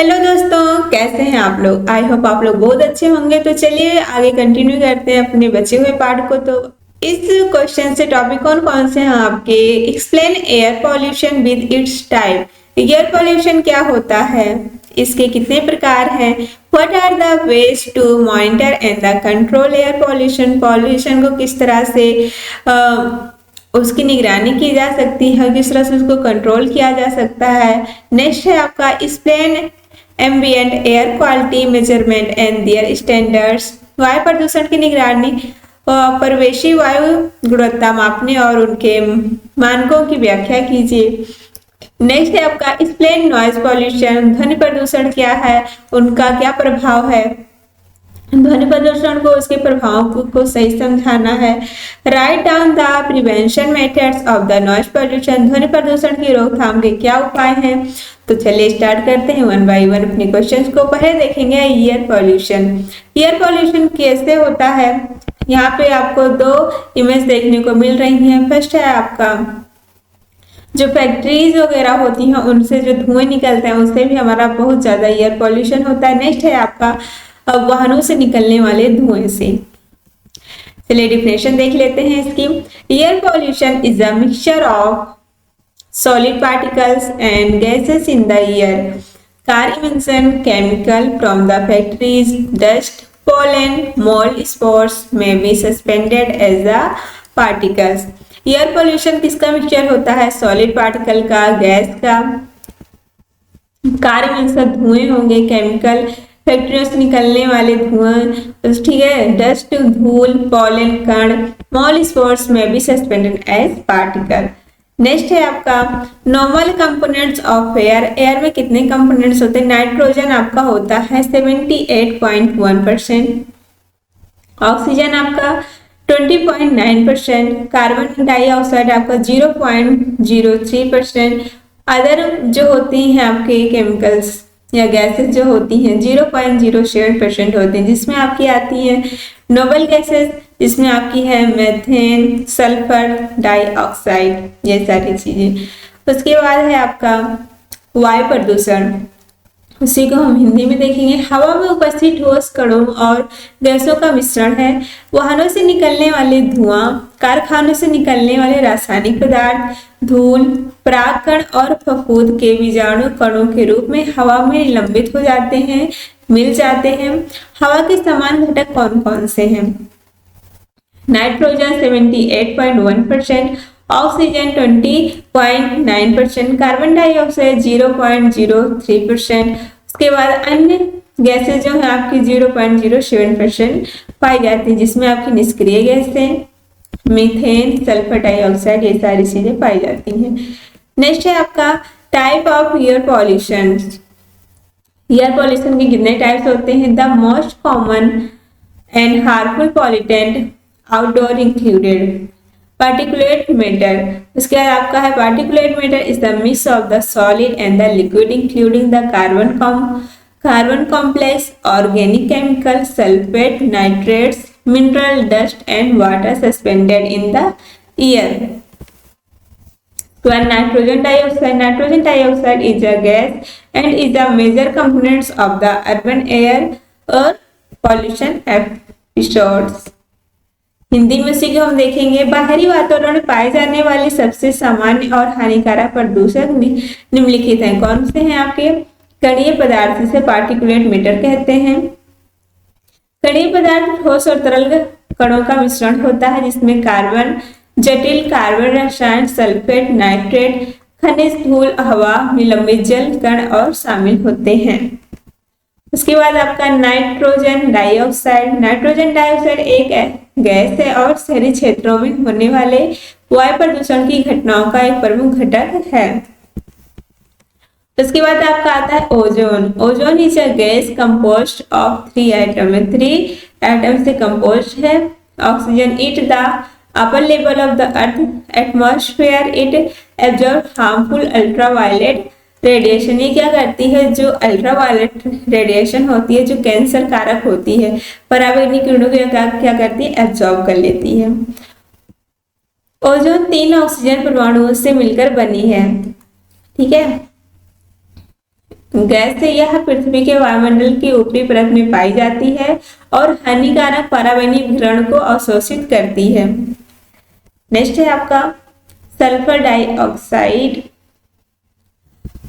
Hello दोस्तों, कैसे हैं आप लोग। आई होप आप लोग बहुत अच्छे होंगे। तो चलिए आगे कंटिन्यू करते हैं अपने बचे हुए पार्ट को। तो इस क्वेश्चन से टॉपिक कौन कौन से हैं आपके। Explain air pollution with its type. Air pollution क्या होता है, इसके कितने प्रकार हैं, what are the ways to monitor and the control air pollution. Pollution को किस तरह से उसकी निगरानी की जा सकती है, किस तरह से उसको कंट्रोल किया जा सकता है। नेक्स्ट है आपका explain ambient air quality measurement and there standards. वायु प्रदूषण की निगरानी, परिवेशी वायु गुणवत्ता मापने और उनके मानकों की व्याख्या कीजिए। नेक्स्ट है आपका एक्सप्लेन नॉइज पॉल्यूशन। ध्वनि प्रदूषण क्या है, उनका क्या प्रभाव है। ध्वनि प्रदूषण को उसके प्रभावों को सही समझाना है। Write down the prevention methods of the noise pollution. ध्वनि प्रदूषण की रोकथाम के क्या उपाय हैं। तो चलिए स्टार्ट करते हैं वन बाय वन अपने क्वेश्चंस को। पहले देखेंगे एयर पॉल्यूशन। एयर पॉल्यूशन कैसे होता है। यहाँ पे आपको दो इमेज देखने को मिल रही हैं। फर्स्ट है आपका जो फैक्ट्रीज वगैरह होती हैं उनसे जो धुएं निकलते हैं उससे भी हमारा बहुत ज्यादा एयर पॉल्यूशन होता है। नेक्स्ट है आपका वाहनों से निकलने वाले धुएं से। चलिए डिफिनेशन देख लेते हैं इसकी। Air pollution is a mixture of solid particles and gases in the air. Car emission, chemical from the factories, dust, pollen, mold spores may be suspended as the particles. Air pollution किसका mixture होता है, solid particle का, gas का, car emission धुएं होंगे, chemical फैक्ट्रियों से निकलने वाले धुआं, ठीक है, डस्ट धूल, पॉलन कण, मोल स्पोर्स में भी सस्पेंडेड एज पार्टिकल। नेक्स्ट है आपका normal components of air. Air में कितने कंपोनेंट्स होते हैं। नाइट्रोजन आपका होता है 78.1%, ऑक्सीजन आपका 20.9%, कार्बन डाइऑक्साइड आपका 0.03%, अदर जो होती हैं आपके केमिकल्स या गैसेस जो होती हैं 0.07% होते हैं, जिसमें आपकी आती हैं नोबल गैसेस, जिसमें आपकी है मेथेन, सल्फर डाइऑक्साइड, ये सारी चीजें। उसके बाद है आपका वायु प्रदूषण, उसी को हम हिंदी में देखेंगे। हवा में उपस्थित ठोस कणों और गैसों का मिश्रण है। वाहनों से निकलने वाले धुआं, कारखानों से निकलने वाले रासायनिक पदार्थ, धूल, परागकण और फफूंद के बीजाणु कणों के रूप में हवा में निलंबित हो जाते हैं, मिल जाते हैं। हवा के समान घटक कौन कौन से हैं। Nitrogen 78.1%, oxygen 20.9%, carbon dioxide 0.03%। उसके बाद अन्य गैसेज जो है आपकी 0.07% पाई जाती है, जिसमें आपकी निष्क्रिय गैसें, मीथेन, सल्फर डाइऑक्साइड, ये सारी चीजें पाई जाती हैं। नेक्स्ट है आपका type of air pollution. Air pollution के कितने टाइप्स होते हैं। The most common and harmful pollutant outdoor included particulate matter. उसके बाद आपका है particulate matter is the mix of the solid and the liquid including the carbon complex, organic chemical, sulphate, nitrates, mineral, dust and water suspended in the air. Nitrogen dioxide is a gas and is a major component of the urban air और pollution episodes। Hindi में उसी को हम देखेंगे। बाहरी वातावरण में पाए जाने वाले सबसे सामान्य और हानिकारक प्रदूषक निम्नलिखित हैं। कौन से हैं आपके। कणीय पदार्थ, जिसे पार्टिकुलेट मैटर कहते हैं। कणीय पदार्थ ठोस और तरल कणों का मिश्रण होता है, जिसमें कार्बन, जटिल कार्बन रसायन, सल्फेट, नाइट्रेट, खनिज, धूल, हवा, निलंबित जल कण और शामिल होते हैं। उसके बाद आपका नाइट्रोजन डाइऑक्साइड एक गैस है और शहरी क्षेत्रों में होने वाले वायु प्रदूषण की घटनाओं का एक प्रमुख घटक है। उसके बाद आपका आता है ozone is a gas compost of 3 atom. 3 atom से कंपोस्ट है। Oxygen it the upper level of the earth atmosphere, it absorbs harmful ultraviolet radiation। ये क्या करती है, जो अल्ट्रावायलेट रेडिएशन होती है जो कैंसर कारक होती है, पराबैंगनी किरणों को क्या करती है, एब्जॉर्ब कर लेती है। ओजोन 3 ऑक्सीजन परमाणुओं से मिलकर बनी है, ठीक है। गैस है, यह पृथ्वी के वायुमंडल की ऊपरी परत में पाई जाती है और हानिकारक पराबैंगनी विकिरण को अवशोषित करती है। नेक्स्ट है आपका सल्फर डाइऑक्साइड।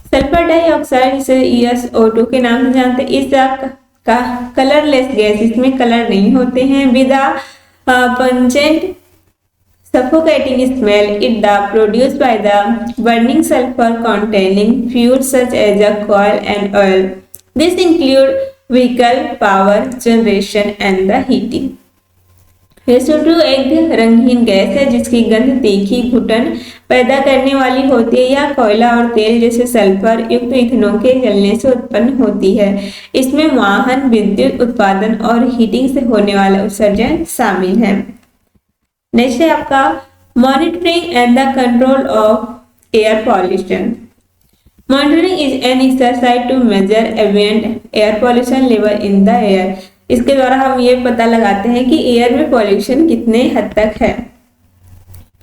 सल्फर डाइऑक्साइड जिसे SO2 के नाम से जानते हैं, इस का कलरलेस गैस, इसमें कलर नहीं होते हैं। With pungent suffocating smell, it the produced by the burning sulfur containing fuels such as a coal and oil. This include vehicle power generation and the heating. SO2 एक रंगहीन gas है जिसकी गंध तीखी घुटन पैदा करने वाली होती है। यह कोयला और तेल जैसे सल्फर युक्त ईंधनों के जलने से उत्पन्न होती है। इसमें वाहन, विद्युत उत्पादन और हीटिंग से होने वाला उत्सर्जन शामिल है। नेक्स्ट है आपका monitoring and the control of air pollution. Monitoring is an exercise to measure ambient air pollution level in the air. इसके द्वारा हम ये पता लगाते हैं कि एयर में पॉल्यूशन कितने हद तक है।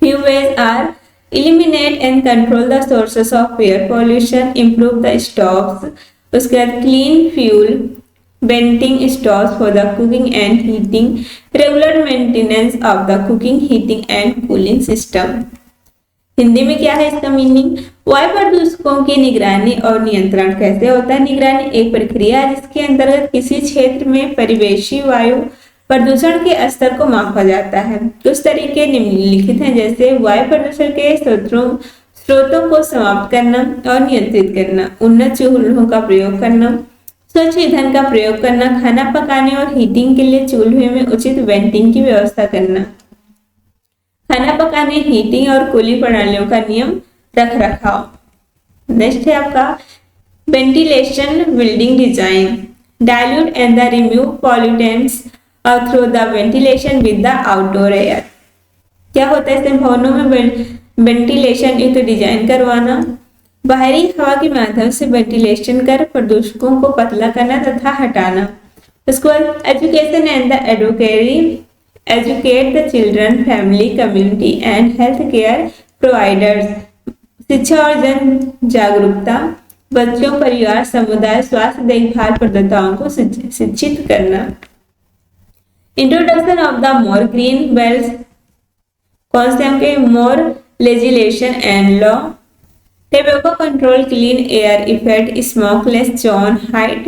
Few ways are eliminate and control the sources of air pollution, improve the stocks, उसके बाद clean fuel, venting stores for the cooking and heating, regular maintenance of the cooking, heating and cooling system। Hindi में क्या है इसका meaning? वायु प्रदूषकों की निगरानी और नियंत्रण कैसे होता है? निगरानी एक प्रक्रिया है जिसके अंतर्गत किसी क्षेत्र में परिवेशी वायु प्रदूषण के स्तर को मापा जाता है। कुछ तरीके निम्नलिखित हैं, जैसे वायु प्रदूषण के स्रोतों को समाप्त करना और नियंत्रित करना, उन्नत चूल्हों का प्रयोग करना, स्वच्छ ईंधन का प्रयोग करना, खाना पकाने और हीटिंग के लिए चूल्हे में उचित वेंटिंग की व्यवस्था करना, खाना पकाने, हीटिंग और कूलिंग प्रणालियों का नियम रख रखाव। नेक्स्ट है आपका ventilation building design, dilute and the remove pollutants through the ventilation with the outdoor air. क्या होता है इसमें? भवनों में वेंटिलेशन युक्त डिजाइन करवाना, बाहरी हवा के माध्यम से वेंटिलेशन कर प्रदूषकों को पतला करना तथा हटाना। उसके बाद education and the educate the children, family, community and health care providers. शिक्षा और जन जागरूकता, बच्चों, परिवार, समुदाय, स्वास्थ्य देखभाल प्रदाताओं को शिक्षित करना। Introduction of the more green belt, कौन से हमके? More legislation and law, tobacco control, clean air effect, smokeless zone, height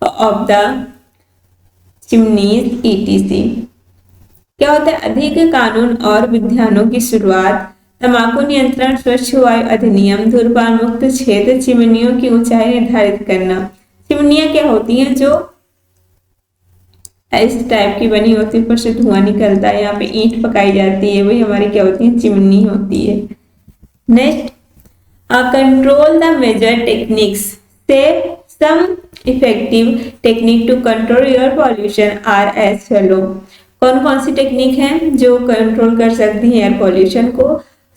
of the chimneys, etc। क्या होता है? अधिक कानून और विधानों की शुरुआत, तंबाकू नियंत्रण, स्वच्छ वायु अधिनियम, धूम्रपान मुक्त क्षेत्र, चिमनियों की ऊंचाई निर्धारित करना। चिमनियां क्या होती हैं? जो इस टाइप की बनी होती है, ऊपर से धुआं निकलता है, यहाँ पे ईंट पकाई जाती है, वही हमारी क्या होती है? चिमनी होती है। Next control the measure techniques, say some effective technique to control air pollution are as follow। कौन कौन सी टेक्निक है जो कंट्रोल कर सकती है एयर पॉल्यूशन को?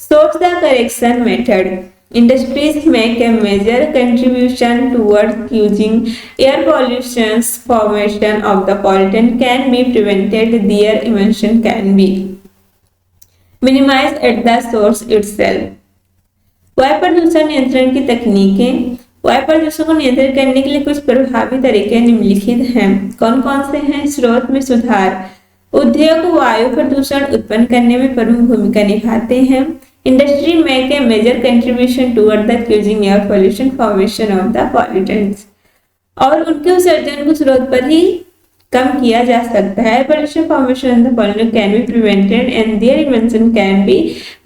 Source the correction method, industries make a major contribution towards using air pollution, formation of the pollutant can be prevented, their emission can be minimised at the source itself. वायु प्रदूषण नियंत्रण की तकनीकें। वायु प्रदूषण को नियंत्रित करने के लिए कुछ प्रभावी तरीके निम्नलिखित हैं। कौन कौन से हैं? स्रोत में सुधार, उद्योग वायु प्रदूषण उत्पन्न करने में प्रमुख भूमिका निभाते हैं। Industry make a major contribution toward the causing air pollution, formation of the pollutants, और उनके उत्सर्जन को स्रोत पर ही कम किया जा सकता है। pollution formation in the pollutant can be prevented and their emission can be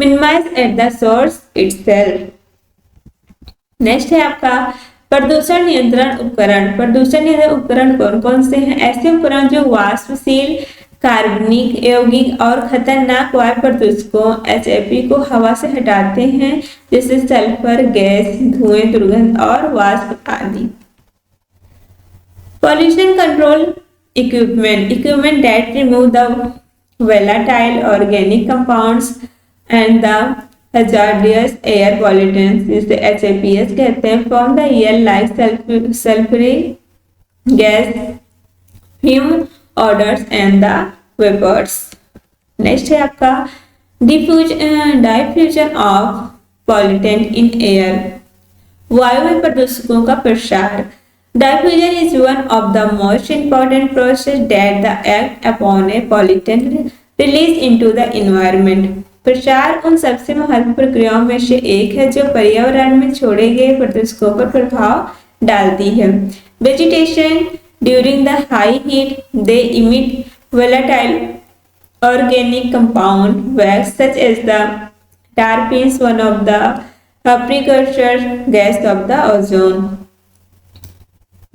minimized at the source itself। Next है आपका प्रदूषण नियंत्रण उपकरण। प्रदूषण नियंत्रण उपकरण कौन कौन से हैं? ऐसे उपकरण जो वाष्पशील, कार्बनिक, यौगिक और खतरनाक वायु प्रदूषकों HFC को हवा से हटाते हैं, जैसे सल्फर गैस, धुएं, दुर्गंध और वाष्प आदि। Pollution control equipment that remove the volatile organic compounds and the hazardous air pollutants, जिसे HAPS कहते हैं, from the air like sulfuric gas, fume, odors and the vapors। Next है आपका diffusion of pollutant in air। वायु प्रदूषकों का प्रसार। Diffusion is one of the most important process that the act upon a pollutant release into the environment. प्रसार उन सबसे महत्वपूर्ण प्रक्रियाओं में से एक है जो पर्यावरण में छोड़े गए प्रदूषकों पर प्रभाव डालती है। Vegetation during the high heat, they emit volatile organic compound wax such as the terpenes, one of the precursor gas of the ozone.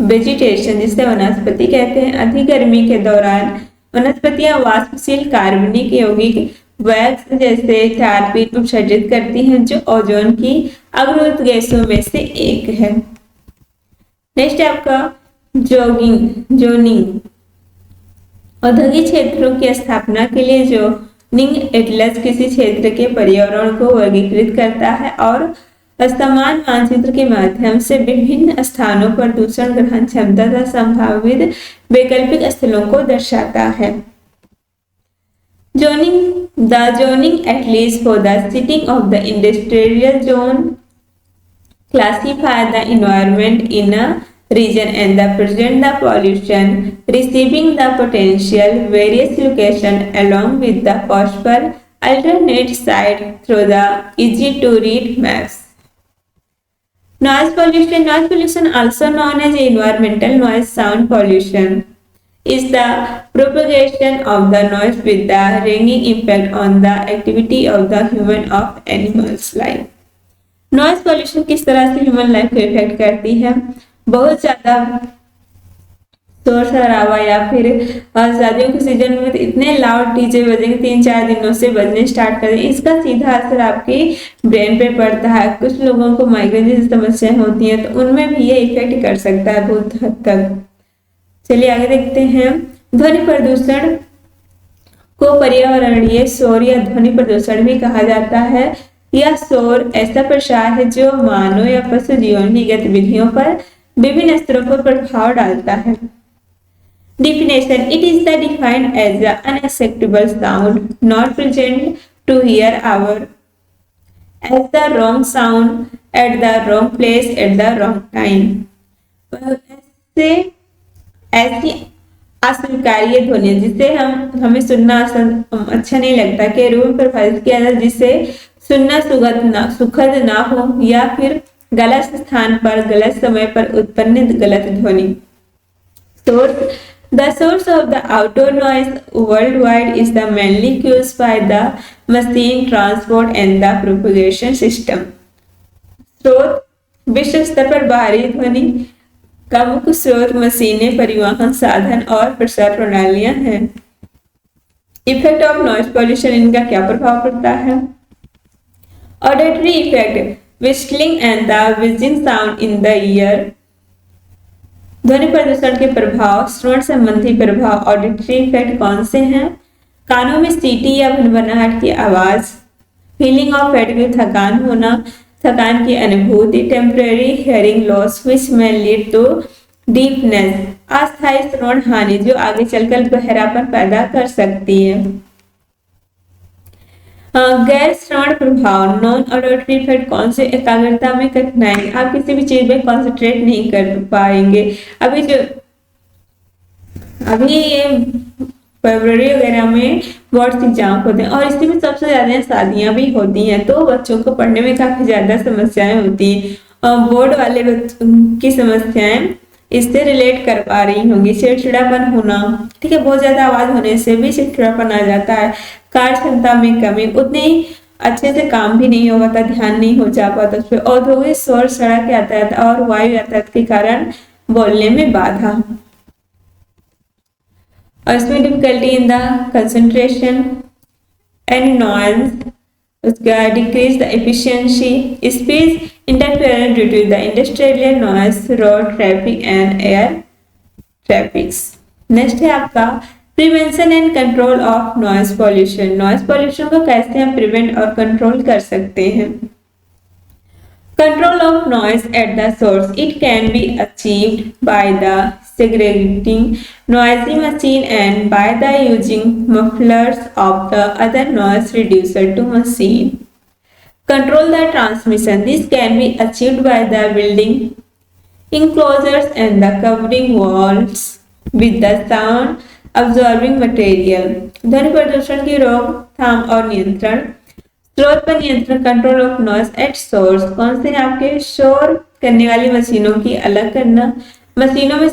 Vegetation जिसे वनस्पति कहते हैं, अधिक गर्मी के दौरान वनस्पतियां वाष्पशील कार्बनिक यौगिक वैक्स जैसे टर्पीन उत्सर्जित करती हैं जो ओजोन की अवरुद्ध गैसों में से एक है। नेक्स्ट है आपका जोनिंग। औद्योगिक क्षेत्रों की स्थापना के लिए जोनिंग एटलस किसी क्षेत्र के पर्यावरण को वर्गीकृत करता है और समान मानचित्र के माध्यम से विभिन्न स्थानों पर दूषण ग्रहण क्षमता तथा संभावित वैकल्पिक स्थलों को दर्शाता है। Zoning at least for the sitting of the industrial zone classify the environment in a region and the present the pollution receiving the potential various location along with the possible alternate site through the easy to read maps. Noise pollution also known as environmental noise, sound pollution is the propagation of the noise with the ringing impact on the activity of the human of animals life. Noise pollution किस तरह से human life को effect करती है? बहुत ज्यादा शोर शराबा या फिर शादियों के सीजन में तो इतने लाउड डीजे बजेंगे 3-4 दिनों से बजने स्टार्ट कर देंगे, इसका सीधा असर आपकी ब्रेन पे पड़ता है। कुछ लोगों को माइग्रेन जैसी समस्याएं होती हैं तो उनमें भी ये इफेक्ट कर सकता है बहुत हद तक। चलिए आगे देखते हैं। ध्वनि प्रदूषण को पर्यावरणीय शोर या ध्वनि प्रदूषण भी कहा जाता है। यह शोर ऐसा प्रसार है जो मानव या पशु जीवन की गतिविधियों पर विभिन्न स्तरों पर प्रभाव डालता है। Definition: It is the defined as the unacceptable sound not present to hear our as the wrong sound at the wrong place at the wrong time. ऐसी अस्वीकार्य ध्वनि जिसे हमें सुनना अच्छा नहीं लगता के रूप में परिभाषित किया जाता है, जिसे सुनना सुखद ना हो या फिर गलत स्थान पर गलत समय पर उत्पन्न गलत ध्वनि। The source of the outdoor noise worldwide is the mainly caused by the machine transport and the propagation system. स्रोत विश्व स्तर पर बाहरी ध्वनि का मुख्य स्रोत मशीनें, परिवहन साधन और प्रसार प्रणालियां हैं। इफेक्ट ऑफ नॉइज पॉल्यूशन, इनका क्या प्रभाव पड़ता है? Auditory effect, whistling and the whizzing sound in the ear. ध्वनि प्रदूषण के प्रभाव, श्रवण संबंधी प्रभाव, ऑडिटरी इफेक्ट कौन से हैं? कानों में सीटी या भनभनाहट की आवाज, फीलिंग ऑफ फैटिग, थकान होना, थकान की अनुभूति, temporary hearing loss which may lead to deafness, अस्थायी श्रवण हानि जो आगे चलकर बहरापन पैदा कर सकती है। गैर श्रवण प्रभाव, नॉन ऑडिटरी इफेक्ट कौन से? एकाग्रता में कठिनाई, आप किसी भी चीज में कंसंट्रेट नहीं कर पाएंगे। अभी ये फरवरी वगैरह में बोर्ड एग्जाम होते हैं और इसी में सबसे ज्यादा शादियां भी होती हैं, तो बच्चों को पढ़ने में काफी ज्यादा समस्याएं होती हैं। बोर्ड वाले बच्चों की समस्याएं इससे रिलेट कर पा रही होंगी। चिड़चिड़ापन होना, ठीक है, बहुत ज्यादा आवाज होने से भी चिड़चिड़ापन आ जाता है। कार्य क्षमता में कमी, उतनी अच्छे से काम भी नहीं हो पाता, ध्यान नहीं हो जा पाता उस पर। औद्योगिक शोर, सड़क यातायात और वायु यातायात के कारण बोलने में बाधा, और इसमें difficulty in the concentration and noise, उसका decrease the efficiency, speech interference due to the industrial noise, road traffic and air traffics. Next है आपका prevention and control of noise pollution. Noise pollution को कैसे हम प्रिवेंट और control कर सकते हैं? Control of noise at the source, it can be achieved by the segregating noisy machine and by the using mufflers of the other noise reducer to machine. control the transmission. This can be achieved by the building enclosures and the covering walls with the sound absorbing material. ध्वनि प्रदूषण की रोकथाम और नियंत्रण, स्रोत पर नियंत्रण, control of noise at source. कौन से हैं आपके? शोर करने वाली मशीनों की अलग करना, मशीनों में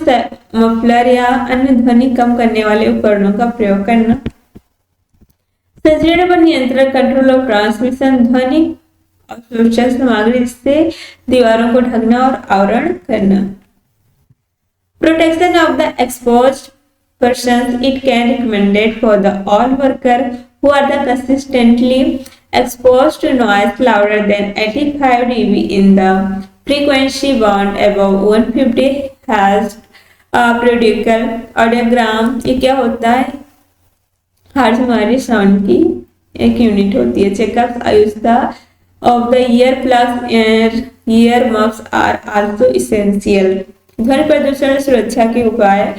मफलर या अन्य ध्वनि कम करने वाले उपकरणों का प्रयोग करना। संचरण पर नियंत्रण, कंट्रोल ऑफ ट्रांसमिशन, ध्वनि और सुरक्षा सामग्री जिससे दीवारों को ढकना और आवरण करना। Protection of the exposed persons. It can recommended for the all worker who are the consistently exposed to noise louder than 85 dB in the frequency band above 150 has periodical audiogram. ये क्या होता है? हर्ट्ज हमारी sound की एक unit होती है। Checkups आयुष्ता of the ear plus earmuffs are also essential. ध्वनि प्रदूषण सुरक्षा के उपाय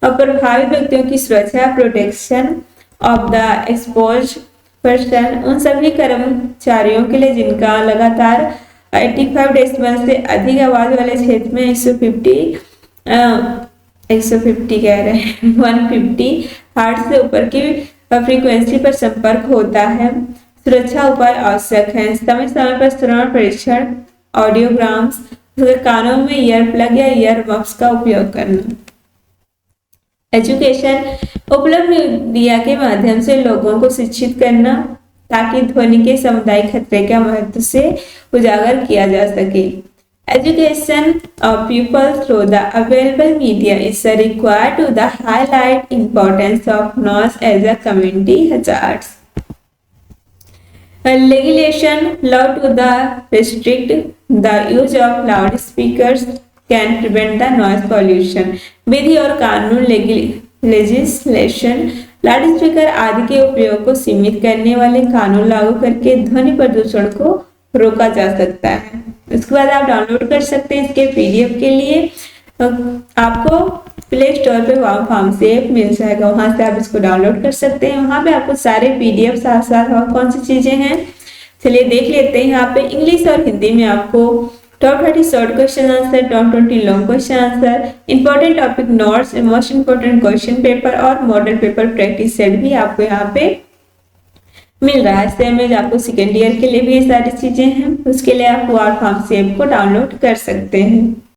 और प्रभावित व्यक्तियों की सुरक्षा, protection of the exposed person, उन सभी कर्मचारियों के लिए जिनका लगातार 85 डेसिबल से अधिक आवाज वाले क्षेत्र में 150 कह रहे हैं 150 हर्ट्ज से ऊपर की फ्रीक्वेंसी पर संपर्क होता है। सुरक्षा उपाय आवश्यक हैं। समय समय पर श्रवण परीक्षण, ऑडियोग्राम्स, कानों में ईयर प्लग या ईयर मफ्स का उपयोग करना। एजुकेशन, उपलब्ध मीडिया के माध्यम से लोगों को शिक्षित करना ताकि ध्वनि के सामुदायिक खतरे का महत्व से उजागर किया जा सके। Education of people through the available media is required to the highlight importance of noise as a community hazard. Legislation, law to the restrict the use of loudspeakers can prevent the noise pollution. विधि और कानून, legislation, loudspeaker आदि के उपयोग को सीमित करने वाले कानून लागू करके ध्वनि प्रदूषण को रोका जा सकता है। उसके बाद आप डाउनलोड कर सकते हैं इसके पीडीएफ के लिए। आपको प्ले स्टोर पे फार्मेसी ऐप मिल जाएगा, वहां से आप इसको डाउनलोड कर सकते हैं। वहां पे आपको सारे पीडीएफ साथ साथ और कौन सी चीजें हैं चलिए देख लेते हैं। यहाँ पे इंग्लिश और हिंदी में आपको top 30 short question answer, top 20 long question answer, important topic notes, most important question paper और मॉडल पेपर प्रैक्टिस सेट भी आपको यहाँ पे मिल रहा है। सेम एज आपको सेकेंड ईयर के लिए भी ये सारी चीजें हैं। उसके लिए आप फार्मेसी ऐप को डाउनलोड कर सकते हैं।